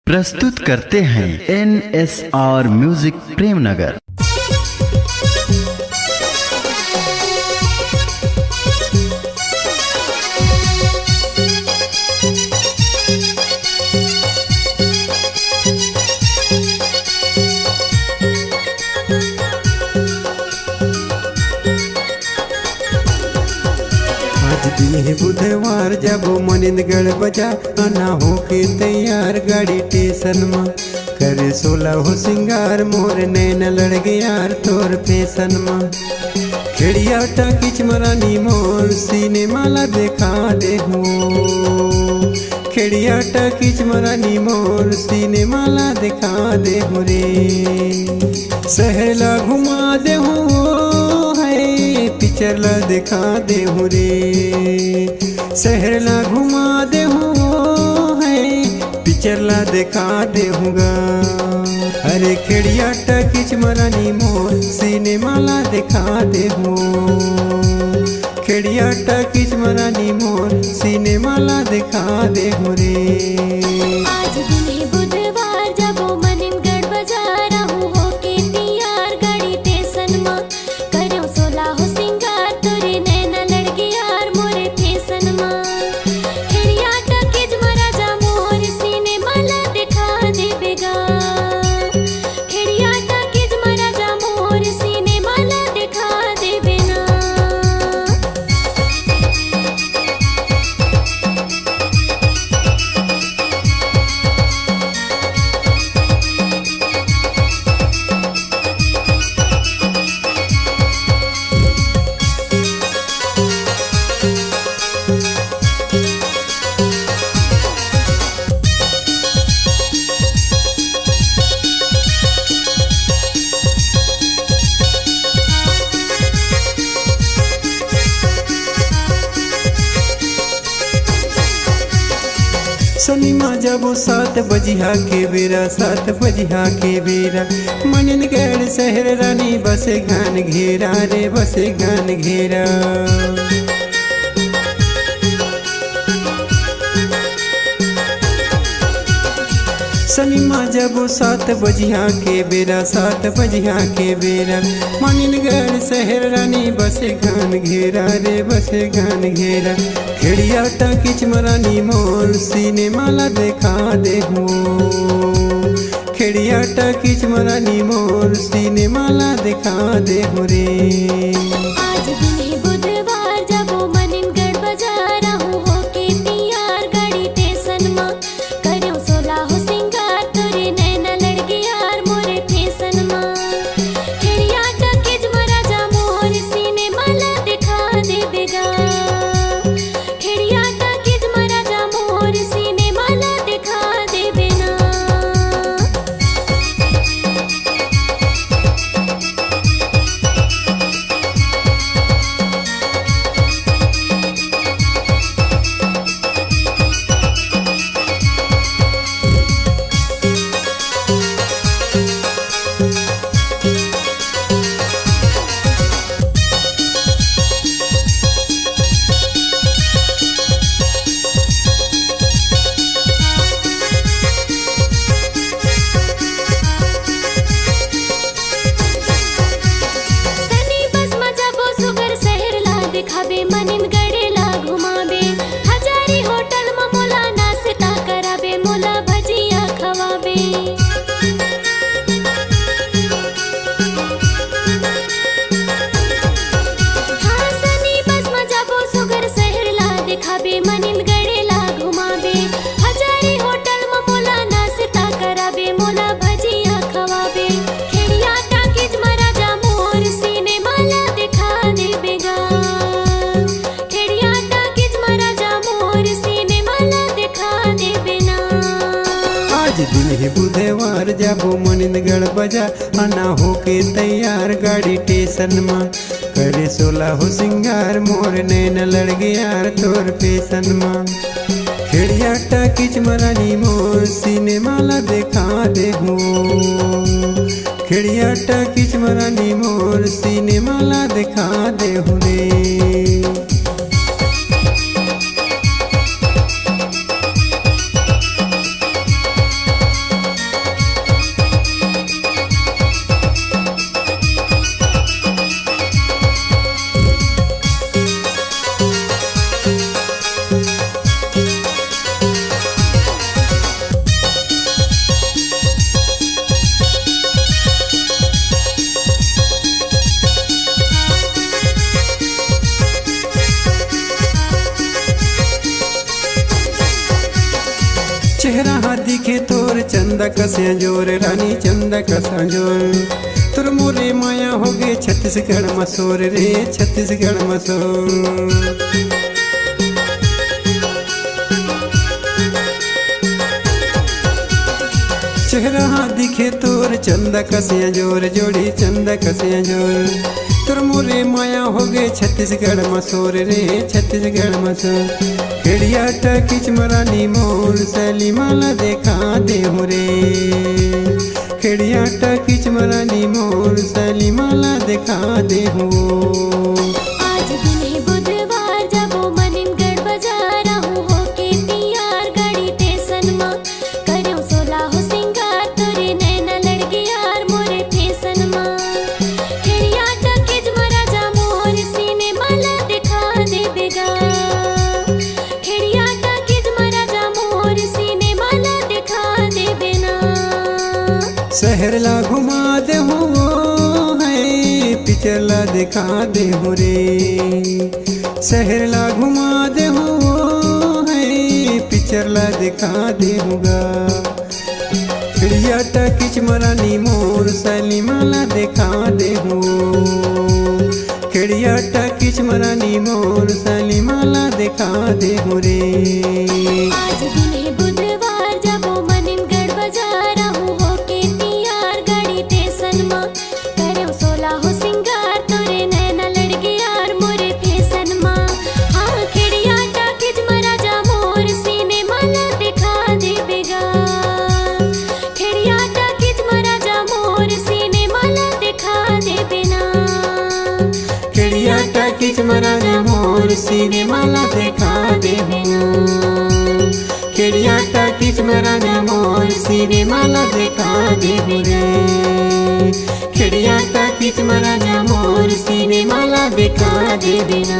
प्रस्तुत करते हैं NSR म्यूजिक प्रेमनगर। दिन है बुधवार जब मनिंदगढ़ बजा आना हो के तैयार गाड़ी स्टेशन में करे 16 हो सिंगार मोर नैन लड़ यार तोर फैशन में खिड़िया टाकिच मरानी मोर सिनेमा ला देखा दे हो खिड़िया टाकिच मरानी मोर सिनेमा ला देखा दे हो रे सहला घुमा दे हो पिक्चर ला दिखा दे हो रे शहर ला घुमा दे हो है पिक्चर ला दिखा दे होगा अरे खिड़िया टकिच मरानी मोर सिनेमा ला दिखा दे हो खिड़िया टकिच मरानी मोर सिनेमा ला दिखा दे हो रे। आज दिन है बुधवार जब मनिंदगढ़ बाजार रहूं हो के तैयार गाड़ी स्टेशन में करो 16 हो सिंगार तोरे नैना लड़के यार मोरे फैशन में खिड़िया टकिच महाराजा मोर सिनेमा ला दिखा दे बेगा खिड़िया टकिच महाराजा मोर सिनेमा ला दिखा दे बेना। सनीमा जब 7 बजिहा के बेरा 7 बजिहा के बेरा मनिंदगढ़ शहर रानी बसे घान घेरा रे बसे घान घेरा सनीमा जब 7 बजिहा के बेरा 7 बजिहा के बेरा मनिंदगढ़ शहर रानी बसे घान घेरा रे बसे घान घेरा खिड़िया टाकिच मरानी मोर सिनेमा ला देखा दे हो खिड़िया टाकिच मरानी मोर सिनेमा ला दिखा दे हो रे। आज दिन है बुधवार जब मनिंदगढ़ बाजार रहूं हो के तैयार गाड़ी स्टेशन में करो 16 हो सिंगार तोरे नैना लड़के यार मोरे फैशन में खिड़िया टाकिच महाराजा मोर सिनेमा ला दिखा दे बेगा खिड़िया टाकिच महाराजा मोर सिनेमा ला दिखा दे बेना। सनी बस मजा बो सुगर शहर ला दिखाबे मनिंदगढ़ ला घुमाबे हजारी होटल में मोला नाश्ता कराबे मोला भजिया खवाबे हाँ सनी बस मजा बो सुगर शहर ला दिखाबे मनिंदगढ़ ला घुमाबे हजारी होटल में मोला नाश्ता कराबे मोला भजिया खवाबे खिड़िया टाकिच महाराजा मोर सिनेमा ला दिखा दे बेगा खिड़िया टाकिच महाराजा मोर सिनेमा ला दिखा दे बेना। आज दिन है बुधवार जब मनिंदगढ़ बजा आना हो के तैयार गाड़ी स्टेशन में करे 16 हो सिंगार मोर नैन लड़ यार तोर फैशन में खिड़िया टाकिच मरानी मोर सिनेमा ला देखा दे हो खिड़िया टाकिच मरानी मोर सिनेमा ला देखा दे हो रे। चंदा कसे जोर रानी चंदा कसा जोर तुर मोरे माया हो गे छत्तीसगढ़ मसूर रे छत्तीसगढ़ मसूर। चेहरा दिखे तोर चंदा कसे जोर जोड़ी चंदा कसे जोर तुर मोरे माया हो गे छत्तीसगढ़ मसूर रे छत्तीसगढ़ मसूर। खिड़िया टकिच मरानी मोर सैली माला देखा दे हो रे खिड़िया टकिच मरानी मोर सैली माला देखा दे हो। आज दिन है बुधवार जाबो मनिनगढ़ बाजार आहू होके तैयार गाड़ी टेशन मा करूं सोला हो सिंगार तोरे नैना लड़गे यार मोरे फेसन मा। खिड़िया टकिच मराजा मोर सीने माला दिखा दे बेगा खिड़िया टकिच मराजा मोर सीने माला दिखा दे बेना। शहर ला घुमा दे हो है पिक्चर ला दिखा दे हो रे शहर ला घुमा दे हो है पिक्चर ला दिखा दे होगा। खिड़िया टकिच मरानी मोर सैली माला दिखा दे हो खिड़िया टकिच मरानी मोर सैली माला दिखा दे हो रे। आज दिन है बुधवार जाबो मनिनगढ़ बाजार आहू होके तैयार गाड़ी टेशन मा करूं सोला हो सिंगार तोरे नैना लड़गे यार मोरे फेसन मा। हाँ खिड़िया टकिच मराजा मोर सीने माला दिखा दे बेगा खिड़िया टकिच मराजा मोर सीने माला दिखा दे बेना। खिड़िया टकिच मराजा मोर सीने माला दिखा दे बिना खिड़िया टकिच मराजा मोर सीने माला दिखा दे बिना खिड़िया टकिच मराजा मोर सीने माला दिखा दे बिना।